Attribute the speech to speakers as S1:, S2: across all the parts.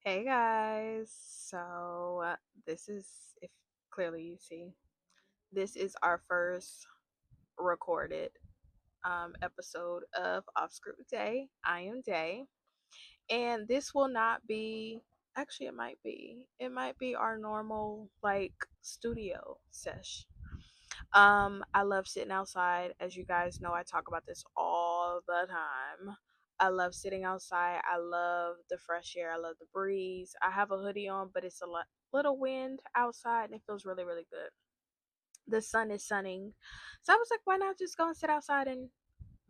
S1: Hey guys, this is, if clearly you see, this is our first recorded episode of Off Script Day. I am Day, and this will not be, actually, it might be our normal studio sesh. I love sitting outside. As you guys know, I talk about this all the time. I love sitting outside. I love the fresh air. I love the breeze. I have a hoodie on, but it's a little wind outside and it feels really, really good. The sun is sunning. So I was like, why not just go and sit outside and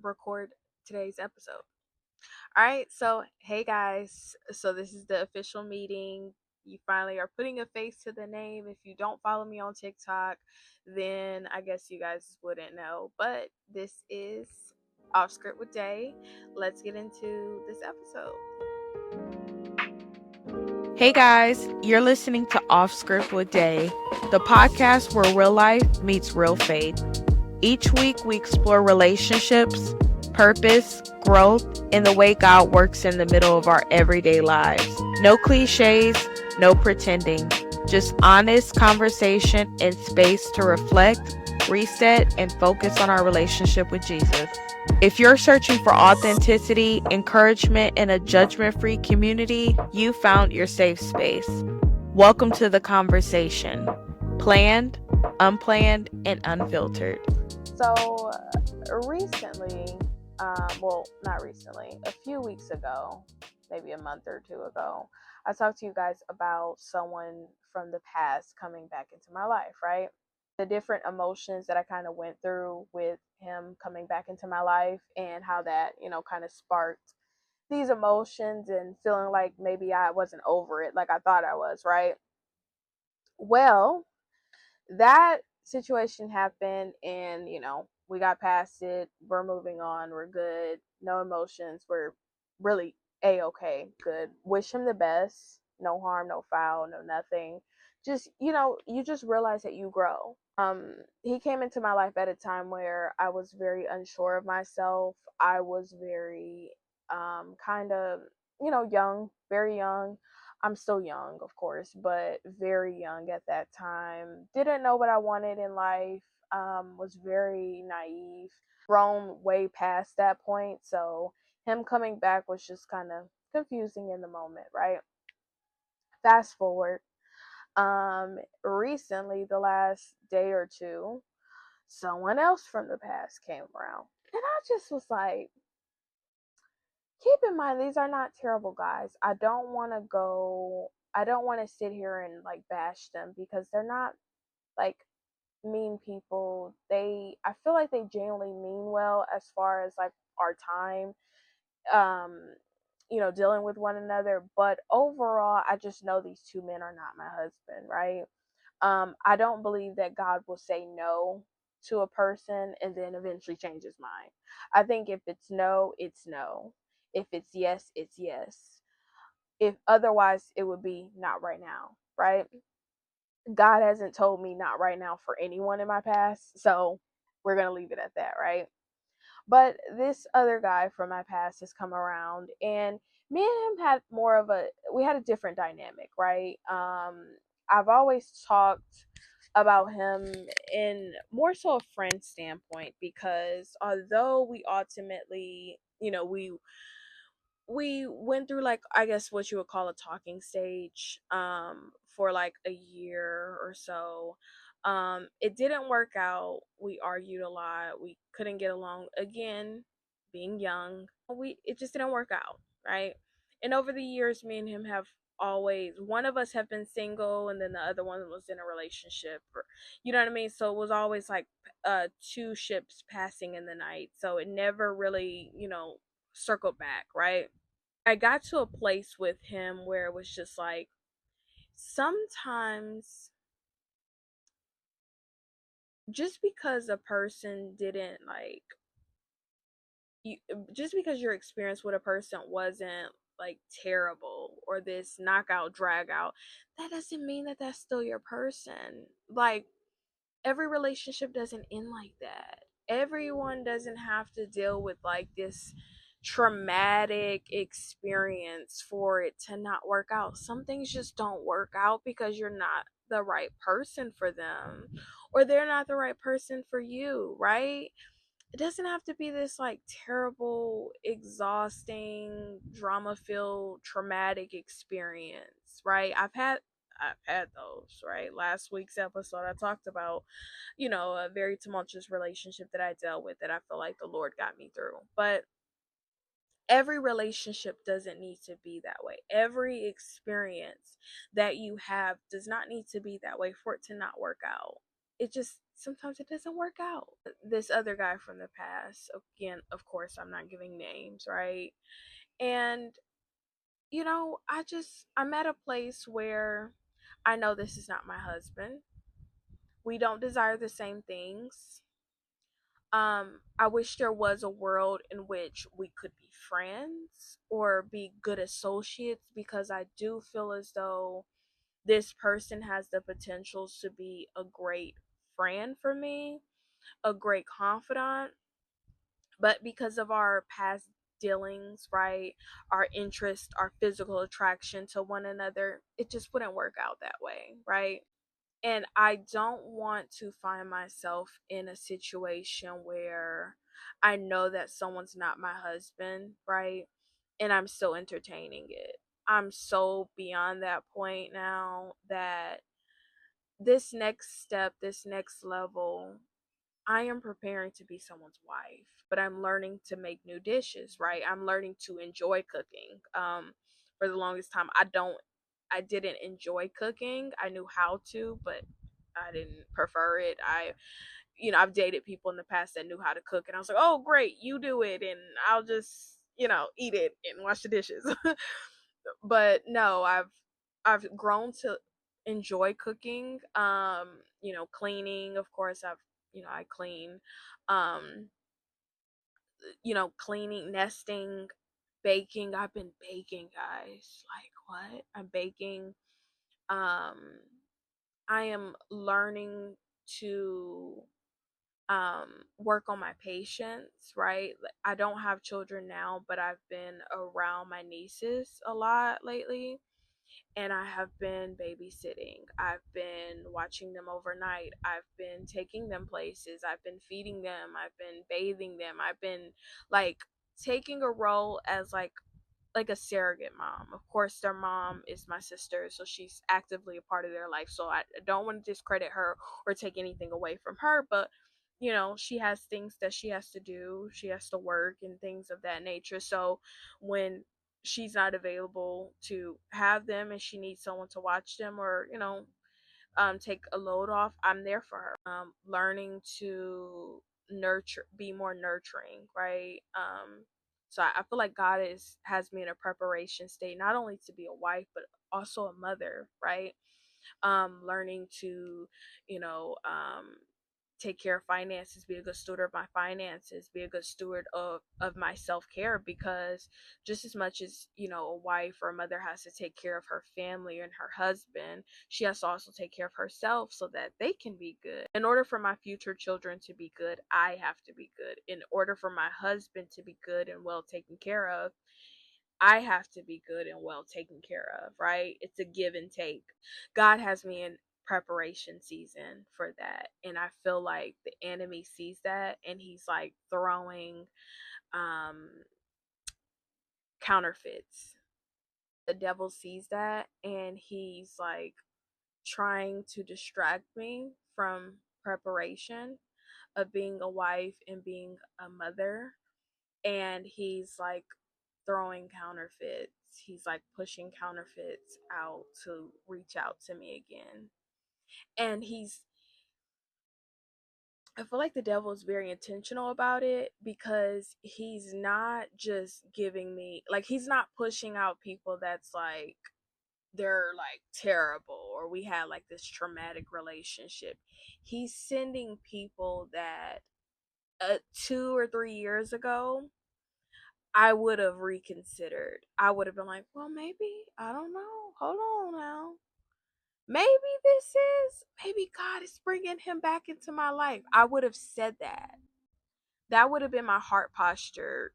S1: record today's episode? All right, so hey guys, so this is the official meeting. You finally are putting a face to the name. If you don't follow me on TikTok, then I guess you guys wouldn't know. But this is Off Script with Day. Let's get into this episode.
S2: Hey guys, you're listening to Off Script with Day, the podcast where real life meets real faith. Each week we explore relationships, purpose, growth, and the way God works in the middle of our everyday lives. No cliches, no pretending, just honest conversation and space to reflect, reset, and focus on our relationship with Jesus. If you're searching for authenticity, encouragement, and a judgment-free community, you found your safe space. Welcome to the conversation. Planned, unplanned, and unfiltered.
S1: So, recently, not recently, a few weeks ago, maybe a month or two ago, I talked to you guys about someone from the past coming back into my life, right? The different emotions that I kind of went through with him coming back into my life and how that, kind of sparked these emotions and feeling like maybe I wasn't over it like I thought I was, right? Well, that situation happened and, we got past it. We're moving on. We're good. No emotions. We're really a-okay. Good. Wish him the best. No harm, no foul, no nothing. Just, you just realize that you grow. He came into my life at a time where I was very unsure of myself. I was very kind of, young, very young. I'm still young, of course, but very young at that time. Didn't know what I wanted in life. Was very naive. Grown way past that point. So him coming back was just kind of confusing in the moment, right? Fast forward. Recently, the last day or two, someone else from the past came around. And I just was like, keep in mind, these are not terrible guys. I don't want to sit here and bash them because they're not like mean people. I feel like they genuinely mean well as far as like our time, um, dealing with one another. But overall, I just know these two men are not my husband, right? I don't believe that God will say no to a person and then eventually change his mind. I think if it's no, it's no. If it's yes, it's yes. If otherwise, it would be not right now, right? God hasn't told me not right now for anyone in my past, so we're going to leave it at that, right? But this other guy from my past has come around, and me and him had we had a different dynamic, right? I've always talked about him in more so a friend standpoint because although we ultimately, we went through like I guess what you would call a talking stage for like a year or so. It didn't work out. We argued a lot. We couldn't get along again, being young. We It just didn't work out, right? And over the years me and him have always, one of us have been single and then the other one was in a relationship, or you know what I mean? So it was always like two ships passing in the night. So it never really, circled back, right? I got to a place with him where it was just like sometimes just because a person didn't like you, just because your experience with a person wasn't like terrible or this knockout drag out, that doesn't mean that that's still your person. Like every relationship doesn't end like that. Everyone doesn't have to deal with like this traumatic experience for it to not work out. Some things just don't work out because you're not the right person for them, or they're not the right person for you, right? It doesn't have to be this like terrible, exhausting, drama filled, traumatic experience, right? I've had those, right? Last week's episode I talked about, a very tumultuous relationship that I dealt with that I feel like the Lord got me through. But every relationship doesn't need to be that way. Every experience that you have does not need to be that way for it to not work out. It just sometimes it doesn't work out. This other guy from the past, again, of course, I'm not giving names, right? And I'm at a place where I know this is not my husband. We don't desire the same things. I wish there was a world in which we could be friends or be good associates, because I do feel as though this person has the potential to be a great friend for me, a great confidant. But because of our past dealings, right, our interest, our physical attraction to one another, it just wouldn't work out that way, right? And I don't want to find myself in a situation where I know that someone's not my husband, right? And I'm still entertaining it. I'm so beyond that point now that this next step, this next level, I am preparing to be someone's wife, but I'm learning to make new dishes, right? I'm learning to enjoy cooking. For the longest time, I didn't enjoy cooking. I knew how to, but I didn't prefer it. I've dated people in the past that knew how to cook, and I was like, oh, great, you do it, and I'll just, eat it and wash the dishes. But no, I've grown to enjoy cooking. Cleaning, of course, I clean. Um, cleaning, nesting, baking. I've been baking, guys. Like what? I'm baking. Um, I am learning to work on my patience, right? I don't have children now, but I've been around my nieces a lot lately, and I have been babysitting. I've been watching them overnight. I've been taking them places. I've been feeding them. I've been bathing them. I've been like taking a role as like a surrogate mom. Of course, their mom is my sister, so she's actively a part of their life. So I don't want to discredit her or take anything away from her, but she has things that she has to do. She has to work and things of that nature. So when she's not available to have them and she needs someone to watch them, or take a load off, I'm there for her. Learning to be more nurturing, right? So I feel like God has me in a preparation state, not only to be a wife, but also a mother, right? Learning to, you know, take care of finances, be a good steward of my finances, be a good steward of my self-care, because just as much as a wife or a mother has to take care of her family and her husband, she has to also take care of herself so that they can be good. In order for my future children to be good, I have to be good. In order for my husband to be good and well taken care of, I have to be good and well taken care of, right? It's a give and take. God has me in preparation season for that. And I feel like the enemy sees that and he's like throwing um counterfeits. The devil sees that and he's like trying to distract me from preparation of being a wife and being a mother. And he's like throwing counterfeits. He's like pushing counterfeits out to reach out to me again. And I feel like the devil is very intentional about it, because he's not just giving me, like, he's not pushing out people that's like, they're like terrible or we had like this traumatic relationship. He's sending people that 2 or 3 years ago I would have reconsidered. I would have been like, well, maybe, I don't know. Hold on now. Maybe maybe God is bringing him back into my life. I would have said that. That would have been my heart posture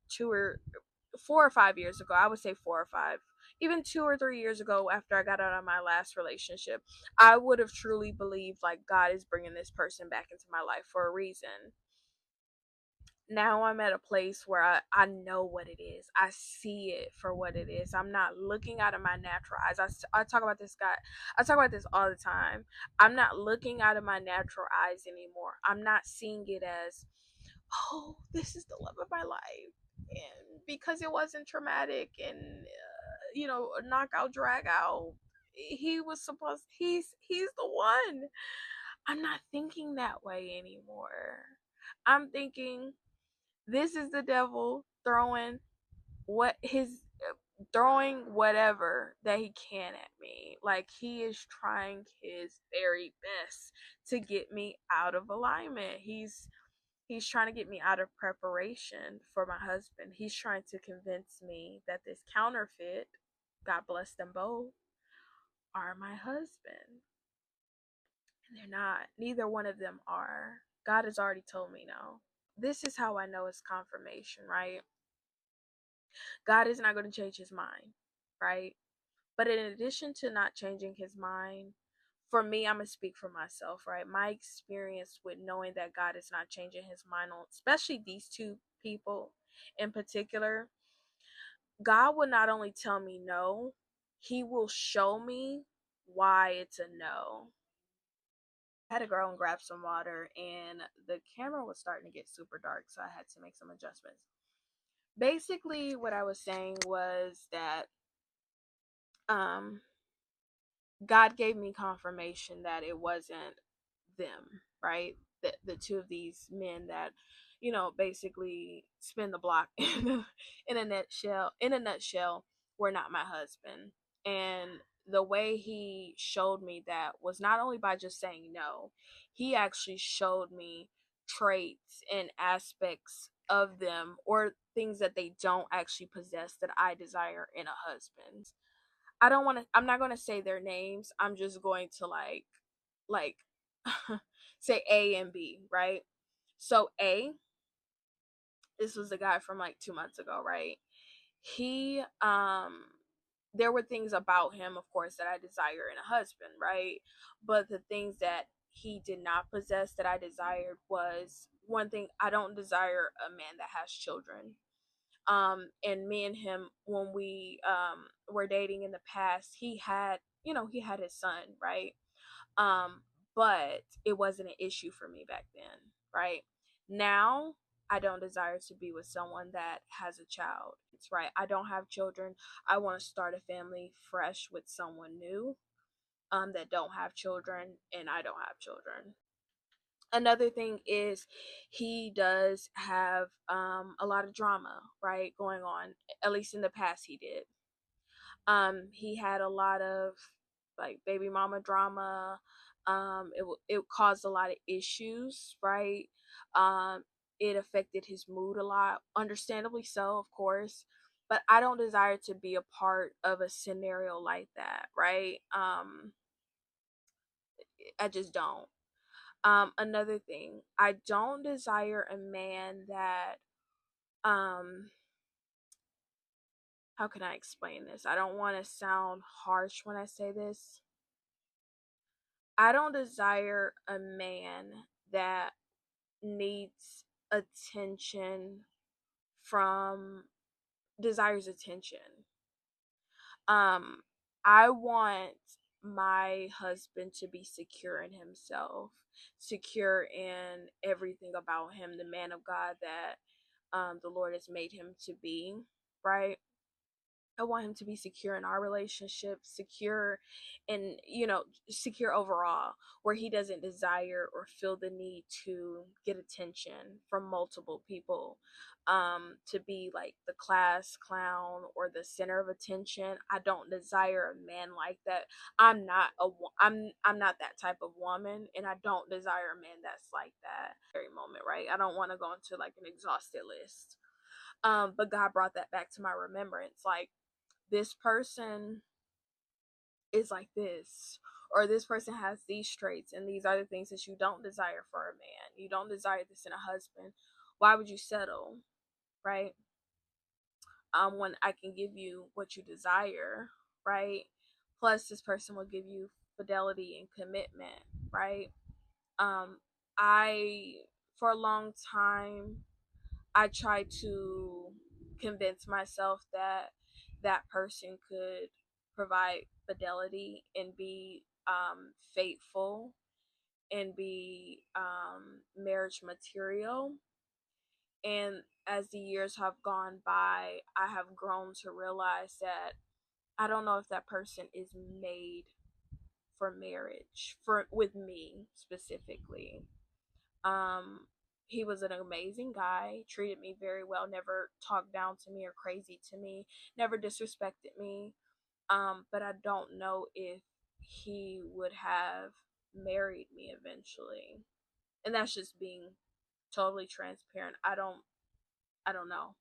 S1: 4 or 5 years ago, I would say 4 or 5, even 2 or 3 years ago, after I got out of my last relationship, I would have truly believed like God is bringing this person back into my life for a reason. Now I'm at a place where I know what it is. I see it for what it is. I'm not looking out of my natural eyes. I talk about this guy. I talk about this all the time. I'm not looking out of my natural eyes anymore. I'm not seeing it as, oh, this is the love of my life. And because it wasn't traumatic and, knockout, drag out, he was supposed, he's the one. I'm not thinking that way anymore. I'm thinking, this is the devil what his throwing whatever that he can at me. Like, he is trying his very best to get me out of alignment. He's trying to get me out of preparation for my husband. He's trying to convince me that this counterfeit, God bless them both, are my husband. And they're not. Neither one of them are. God has already told me no. This is how I know it's confirmation, right? God is not going to change his mind, right? But in addition to not changing his mind, for me, I'm going to speak for myself, right? My experience with knowing that God is not changing his mind on, especially these two people in particular, God will not only tell me no, he will show me why it's a no. I had to go and grab some water, and the camera was starting to get super dark, so I had to make some adjustments. Basically, what I was saying was that um God gave me confirmation that it wasn't them, right? The two of these men that, basically spin the block in a nutshell. In a nutshell, were not my husband. And the way he showed me that was not only by just saying no, he actually showed me traits and aspects of them, or things that they don't actually possess, that I desire in a husband. I'm not going to say their names. I'm just going to like say A and B, right? So A, this was the guy from like 2 months ago, right? He there were things about him, of course, that I desire in a husband, right? But the things that he did not possess that I desired was, one thing, I don't desire a man that has children. And me and him, when we were dating in the past, he had his son, right? um but it wasn't an issue for me back then, right? Now I don't desire to be with someone that has a child. It's right, I don't have children. I want to start a family fresh with someone new, that don't have children, and I don't have children. Another thing is, he does have a lot of drama, right, going on. At least in the past, he did. He had a lot of like baby mama drama. It caused a lot of issues, right? It affected his mood a lot, understandably so, of course. But I don't desire to be a part of a scenario like that, right? I just don't. Another thing, I don't desire a man that, um how can I explain this? I don't want to sound harsh when I say this. I don't desire a man that needs attention from desires attention. Um I want my husband to be secure in himself, secure in everything about him, the man of God that the Lord has made him to be, right? I want him to be secure in our relationship, secure in, secure overall, where he doesn't desire or feel the need to get attention from multiple people, to be like the class clown or the center of attention. I don't desire a man like that. I'm not that type of woman, and I don't desire a man that's like that. Very moment, right? I don't want to go into like an exhausted list. But God brought that back to my remembrance, like, this person is like this, or this person has these traits, and these are the things that you don't desire for a man. You don't desire this in a husband. Why would you settle, right? when I can give you what you desire, right? Plus, this person will give you fidelity and commitment, right? Um, I, for a long time, I tried to convince myself that that person could provide fidelity and be faithful and be marriage material. And as the years have gone by, I have grown to realize that I don't know if that person is made for marriage for with me specifically. Um he was an amazing guy, treated me very well, never talked down to me or crazy to me, never disrespected me. But I don't know if he would have married me eventually. And that's just being totally transparent. I don't know.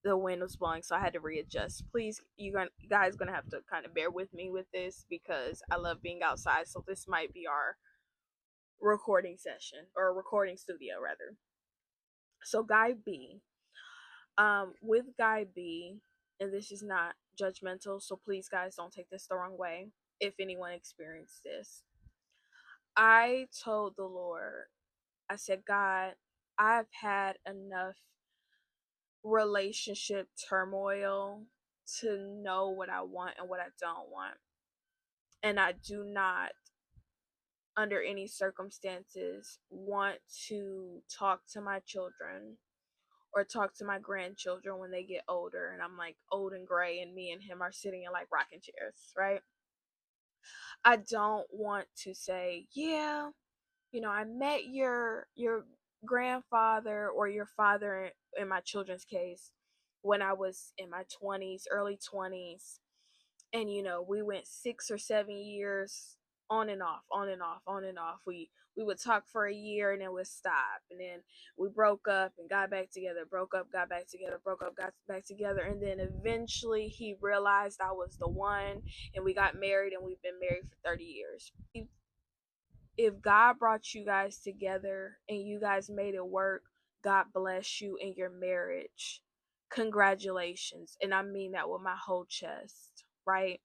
S1: The wind was blowing, so I had to readjust. Please, you guys gonna have to kind of bear with me with this because I love being outside. So this might be our recording session or recording studio rather. So Guy B, with Guy B, and this is not judgmental, so please guys don't take this the wrong way. If anyone experienced this, I told the Lord, I said, God, I've had enough relationship turmoil to know what I want and what I don't want. And I do not, under any circumstances, want to talk to my children or talk to my grandchildren when they get older and I'm like old and gray and me and him are sitting in like rocking chairs, right? I don't want to say, yeah, I met your grandfather or your father in my children's case when I was in my 20s, early 20s, and we went 6 or 7 years on and off, on and off, on and off. We would talk for a year and then we'd stop, and then we broke up and got back together, broke up, got back together, broke up, got back together, and then eventually he realized I was the one, and we got married, and we've been married for 30 years. If God brought you guys together and you guys made it work, God bless you in your marriage. Congratulations. And I mean that with my whole chest, right?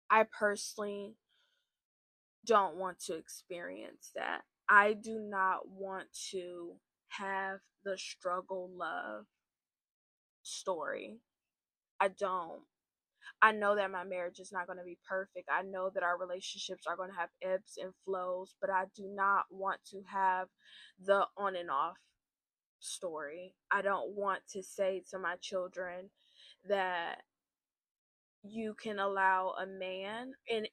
S1: I personally don't want to experience that. I do not want to have the struggle love story. I don't. I know that my marriage is not going to be perfect. I know that our relationships are going to have ebbs and flows, but I do not want to have the on and off story. I don't want to say to my children that you can allow a man, and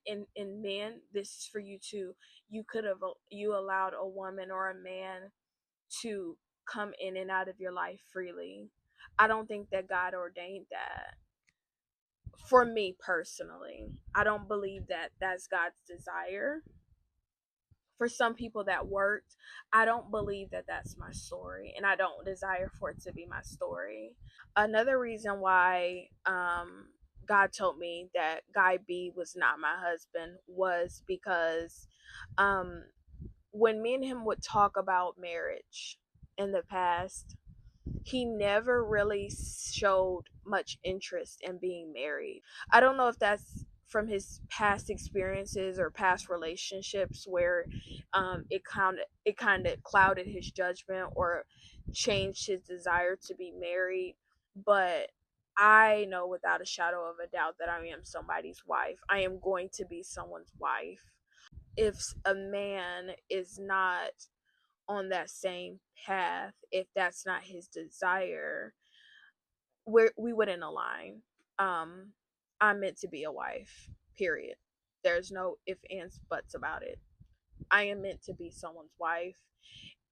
S1: men, this is for you too. You allowed a woman or a man to come in and out of your life freely. I don't think that God ordained that. For me personally, I don't believe that that's God's desire. For some people that worked, I don't believe that that's my story, and I don't desire for it to be my story. Another reason why God told me that Guy B was not my husband was because um, when me and him would talk about marriage in the past, he never really showed much interest in being married. I don't know if that's from his past experiences or past relationships where it kind of clouded his judgment or changed his desire to be married, but I know without a shadow of a doubt that I am somebody's wife. I am going to be someone's wife. If a man is not on that same path, if that's not his desire, we wouldn't align. um I'm meant to be a wife, period. There's no if ands buts about it. I am meant to be someone's wife,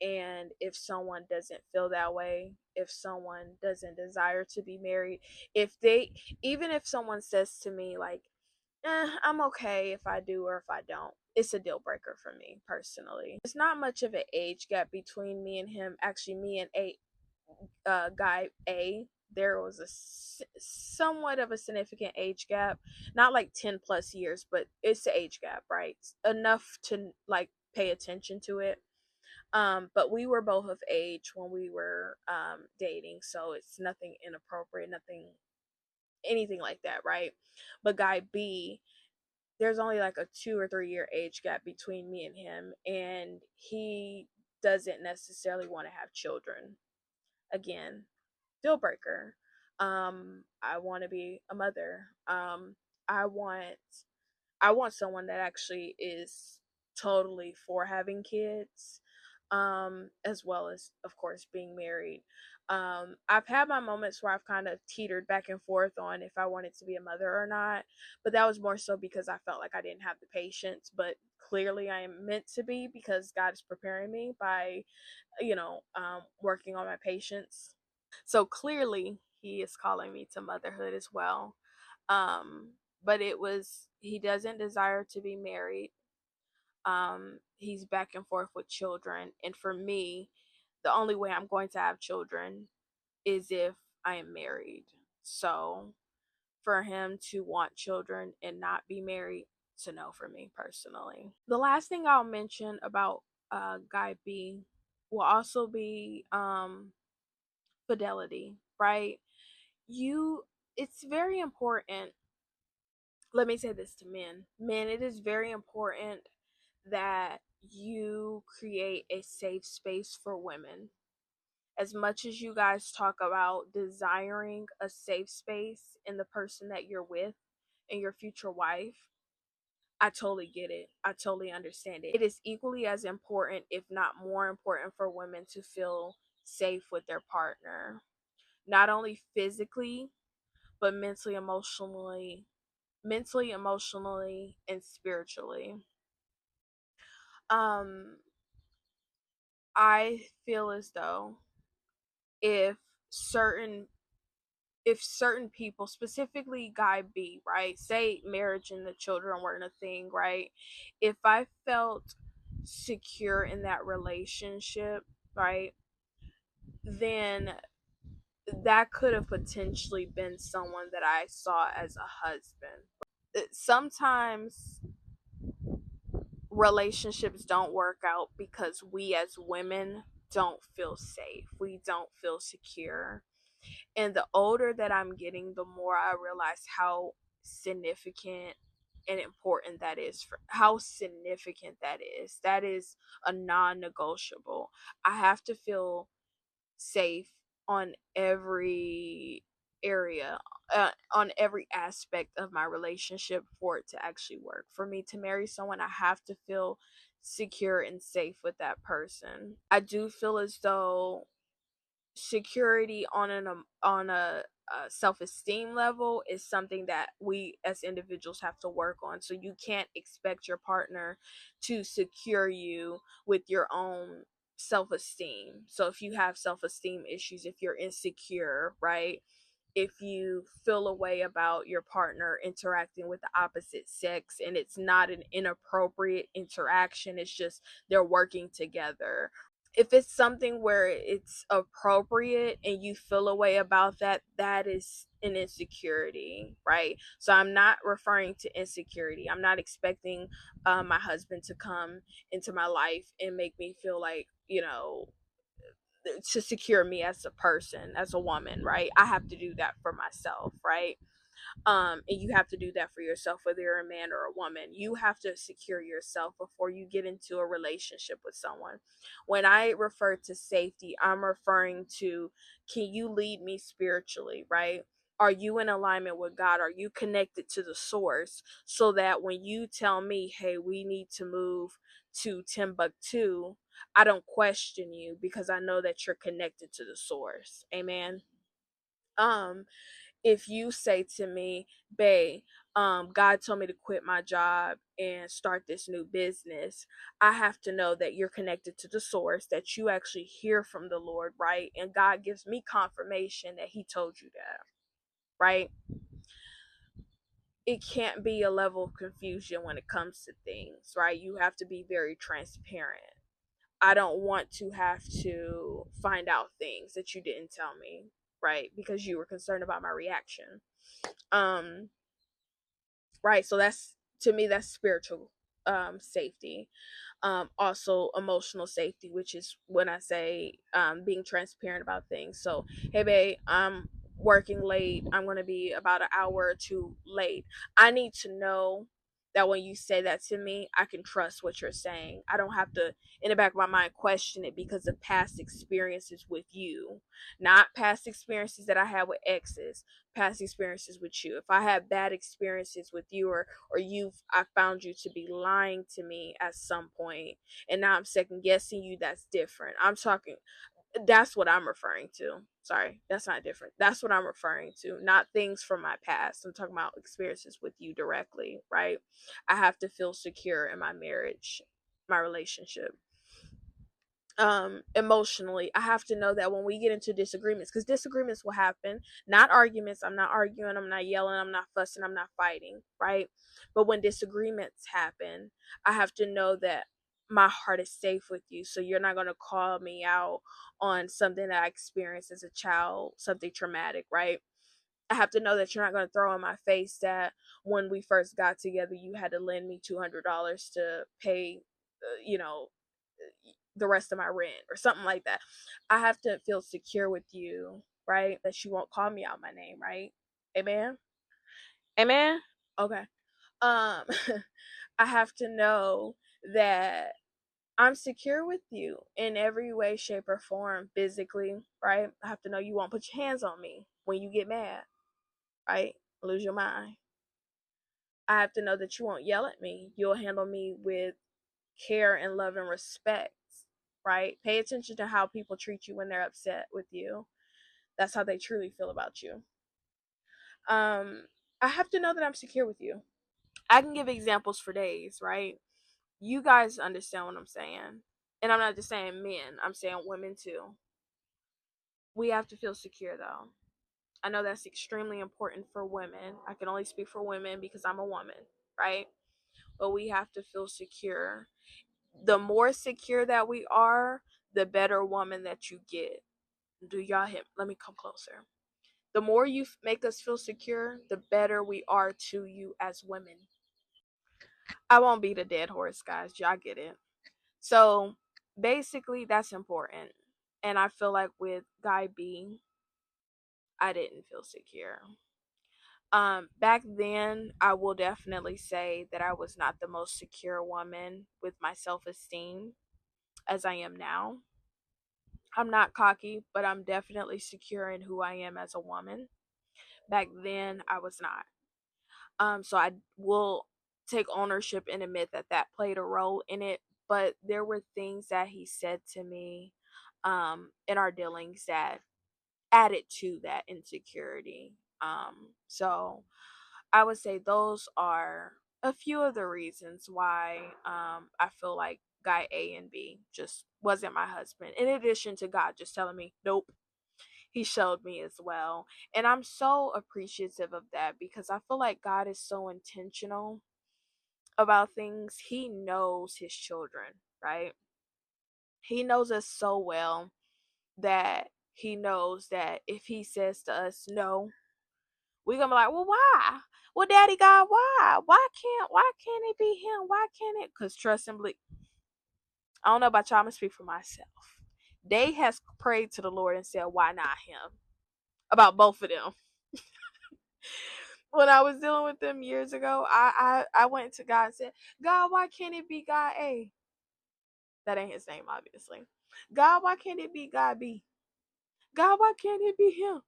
S1: and if someone doesn't feel that way, if someone doesn't desire to be married, if they even if someone says to me like, I'm okay if I do or if I don't, it's a deal breaker for me personally. There's not much of an age gap between me and him. Actually, me and Guy A, there was somewhat of a significant age gap, not like 10 plus years, but it's the age gap, right? Enough to like pay attention to it. But we were both of age when we were dating, so it's nothing inappropriate, nothing, anything like that, right? But guy B, there's only like a 2 or 3 year age gap between me and him, and he doesn't necessarily want to have children. Again, deal breaker. I want to be a mother. I want I want someone that actually is totally for having kids, as well as, of course, being married. I've had my moments where I've kind of teetered back and forth on if I wanted to be a mother or not, but that was more so because I felt like I didn't have the patience. But clearly, I am meant to be because God is preparing me by, working on my patience. So clearly, He is calling me to motherhood as well. But he doesn't desire to be married. He's back and forth with children. And for me, the only way I'm going to have children is if I am married. So for him to want children and not be married, it's a no for me personally. The last thing I'll mention about Guy B will also be fidelity, right? You, it's very important. Let me say this to men. Men, it is very important that you create a safe space for women. As much as you guys talk about desiring a safe space in the person that you're with and your future wife, I totally get it. I totally understand it. It is equally as important, if not more important, for women to feel safe with their partner, not only physically, but mentally, emotionally, and spiritually. Um, I feel as though if certain certain people, specifically Guy B, right, say marriage and the children weren't a thing, right? If I felt secure in that relationship, right, then that could have potentially been someone that I saw as a husband. Sometimes relationships don't work out because we as women don't feel safe. We don't feel secure. And the older that I'm getting, the more I realize how significant and important that is, for how significant that is. That is a non-negotiable. I have to feel safe on every area, on every aspect of my relationship for it to actually work. For me to marry someone, I have to feel secure and safe with that person. I do feel as though security on a self-esteem level is something that we as individuals have to work on. So you can't expect your partner to secure you with your own self-esteem. So if you have self-esteem issues, if you're insecure, right, if you feel a way about your partner interacting with the opposite sex and it's not an inappropriate interaction, it's just they're working together. If it's something where it's appropriate and you feel a way about that, that is an insecurity, right? So I'm not referring to insecurity. I'm not expecting my husband to come into my life and make me feel like, to secure me as a person, as a woman, right? I have to do that for myself, right? And you have to do that for yourself, whether you're a man or a woman. You have to secure yourself before you get into a relationship with someone. When I refer to safety, I'm referring to, can you lead me spiritually, right? Are you in alignment with God? Are you connected to the source, so that when you tell me, hey, we need to move to Timbuktu, I don't question you because I know that you're connected to the source. Amen. um if you say to me, babe, God told me to quit my job and start this new business, I have to know that you're connected to the source, that you actually hear from the Lord, right? And God gives me confirmation that He told you that, right? It can't be a level of confusion when it comes to things, right? You have to be very transparent. I don't want to have to find out things that you didn't tell me, right? Because you were concerned about my reaction. Um, right, so that's, to me, that's spiritual. safety. Also emotional safety, which is when I say being transparent about things. So, hey, babe, I'm working late. I'm going to be about an hour or two late. I need to know that when you say that to me, I can trust what you're saying. I don't have to, in the back of my mind, question it because of past experiences with you, not past experiences that I had with exes, past experiences with you. If I have bad experiences with you, or I found you to be lying to me at some point, and now I'm second guessing you, that's different. I'm talking, that's what I'm referring to. Sorry, that's not different. That's what I'm referring to, not things from my past. I'm talking about experiences with you directly, right? I have to feel secure in my marriage, my relationship. Emotionally, I have to know that when we get into disagreements, because disagreements will happen, not arguments. I'm not arguing, I'm not yelling, I'm not fussing, I'm not fighting, right? But when disagreements happen, I have to know that my heart is safe with you, so you're not going to call me out on something that I experienced as a child, something traumatic, right? I have to know that you're not going to throw in my face that when we first got together you had to lend me $200 to pay the rest of my rent or something like that. I have to feel secure with you, right? That you won't call me out my name, right? Amen. Amen. Okay. Um I have to know that I'm secure with you in every way, shape, or form, physically, right? I have to know you won't put your hands on me when you get mad, right? Lose your mind. I have to know that you won't yell at me. You'll handle me with care and love and respect, right? Pay attention to how people treat you when they're upset with you. That's how they truly feel about you. Um, I have to know that I'm secure with you. I can give examples for days, right? You guys understand what I'm saying. And I'm not just saying men, I'm saying women too. We have to feel secure though. I know that's extremely important for women. I can only speak for women because I'm a woman, right? But we have to feel secure. The more secure that we are, the better woman that you get. Do y'all hit? Let me come closer. The more you make us feel secure, the better we are to you as women. I won't beat a dead horse, guys. Y'all get it. So basically, that's important. And I feel like with Guy B, I didn't feel secure. Back then, I will definitely say that I was not the most secure woman with my self esteem as I am now. I'm not cocky, but I'm definitely secure in who I am as a woman. Back then, I was not. So I will take ownership and admit that that played a role in it. But there were things that he said to me in our dealings that added to that insecurity. So I would say those are a few of the reasons why I feel like guy A and B just wasn't my husband. In addition to God just telling me, nope, he showed me as well. And I'm so appreciative of that because I feel like God is so intentional about things. He knows his children, right? He knows us so well that he knows that if he says to us no, we're gonna be like, well, why? Well, Daddy God, why? Why can't it be him? Why can't it? Because trust and believe. I don't know about y'all, I'm gonna speak for myself. They has prayed to the Lord and said, why not him? About both of them. When I was dealing with them years ago, I went to God and said, God, why can't it be God A? That ain't his name, obviously. God, why can't it be God B? God, why can't it be him?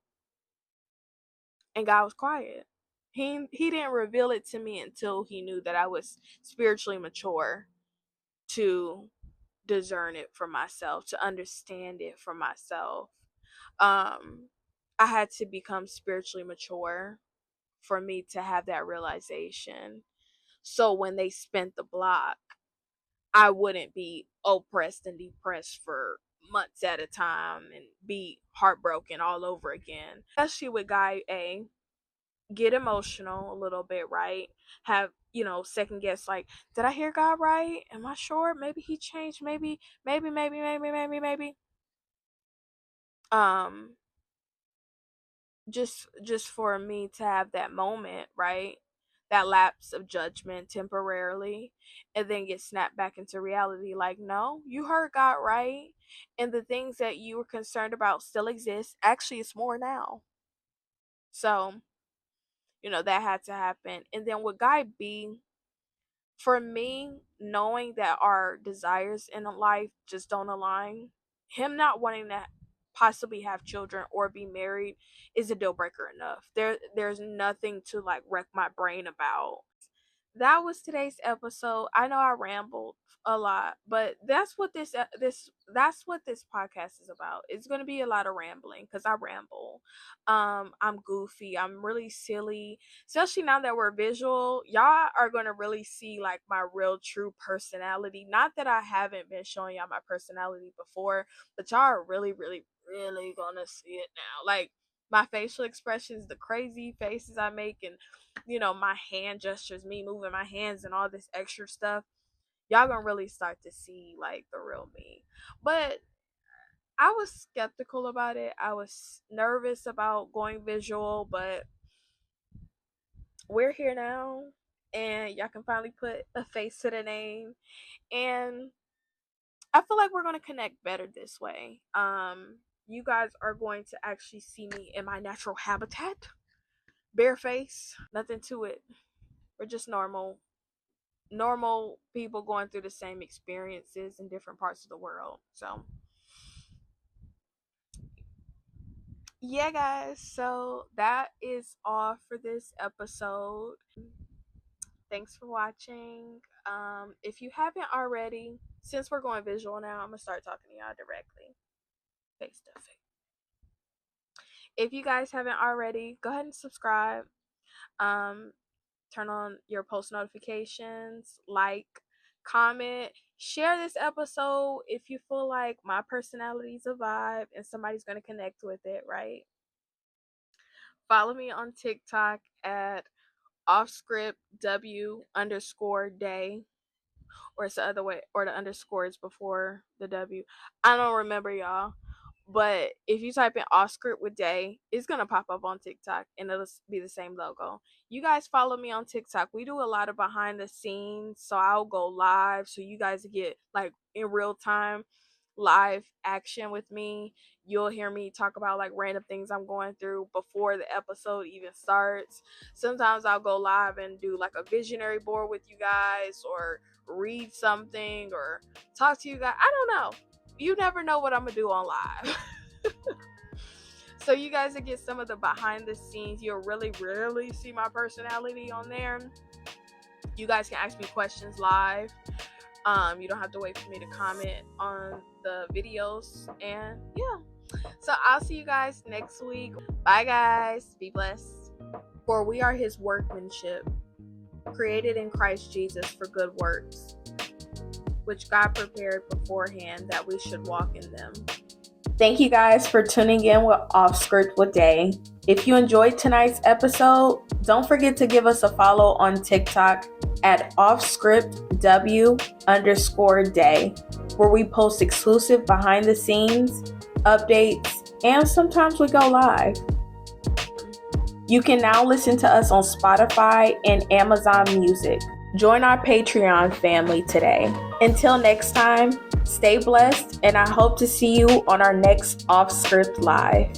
S1: And God was quiet. He didn't reveal it to me until he knew that I was spiritually mature to discern it for myself, to understand it for myself. Um, I had to become spiritually mature for me to have that realization. So when they spent the block, I wouldn't be oppressed and depressed for months at a time and be heartbroken all over again. Especially with guy A, get emotional a little bit, right? Have, second guess, like, did I hear God right? Am I sure? Maybe he changed. Maybe. Um, just for me to have that moment, right? that lapse of judgment temporarily and then get snapped back into reality like, no, you heard God right. And the things that you were concerned about still exist. Actually, it's more now. So, that had to happen. And then with Guy B, for me, knowing that our desires in life just don't align, him not wanting to possibly have children or be married is a deal breaker enough. There's nothing to like wreck my brain about. That was today's episode. I know I rambled a lot, but that's what this podcast is about. It's going to be a lot of rambling cuz I ramble. I'm goofy, I'm really silly, especially now that we're visual. Y'all are going to really see like my real true personality. Not that I haven't been showing y'all my personality before, but y'all are really really going to see it now. Like my facial expressions, the crazy faces I make, and my hand gestures, me moving my hands and all this extra stuff. Y'all gonna really start to see like the real me. But I was skeptical about it. I was nervous about going visual, but we're here now, and y'all can finally put a face to the name. And I feel like we're gonna connect better this way. You guys are going to actually see me in my natural habitat, bare face, nothing to it. We're just normal people going through the same experiences in different parts of the world. So yeah, guys, so that is all for this episode. Thanks for watching. If you haven't already, since we're going visual now, I'm gonna start talking to y'all directly, face to face. If you guys haven't already, go ahead and subscribe. um Turn on your post notifications, like, comment, share this episode if you feel like my personality's a vibe and somebody's going to connect with it, right? Follow me on TikTok at offscriptw_day, or it's the other way, or the underscore is before the W. I don't remember, y'all. But if you type in off script with Day, it's gonna pop up on TikTok and it'll be the same logo. You guys follow me on TikTok. We do a lot of behind the scenes, so I'll go live so you guys get like in real time live action with me. You'll hear me talk about like random things I'm going through before the episode even starts. Sometimes I'll go live and do like a visionary board with you guys, or read something, or talk to you guys. I don't know. You never know what I'm gonna do on live. So you guys will get some of the behind the scenes. You'll really see my personality on there. You guys can ask me questions live. You don't have to wait for me to comment on the videos. And yeah, so I'll see you guys next week. Bye guys, be blessed. For we are his workmanship, created in Christ Jesus for good works, which God prepared beforehand that we should walk in them. Thank you guys for tuning in with Off Script with Day. If you enjoyed tonight's episode, don't forget to give us a follow on TikTok at offscriptw_day, where we post exclusive behind the scenes, updates, and sometimes we go live. You can now listen to us on Spotify and Amazon Music. Join our Patreon family today. Until next time, stay blessed, and I hope to see you on our next Off Script Live.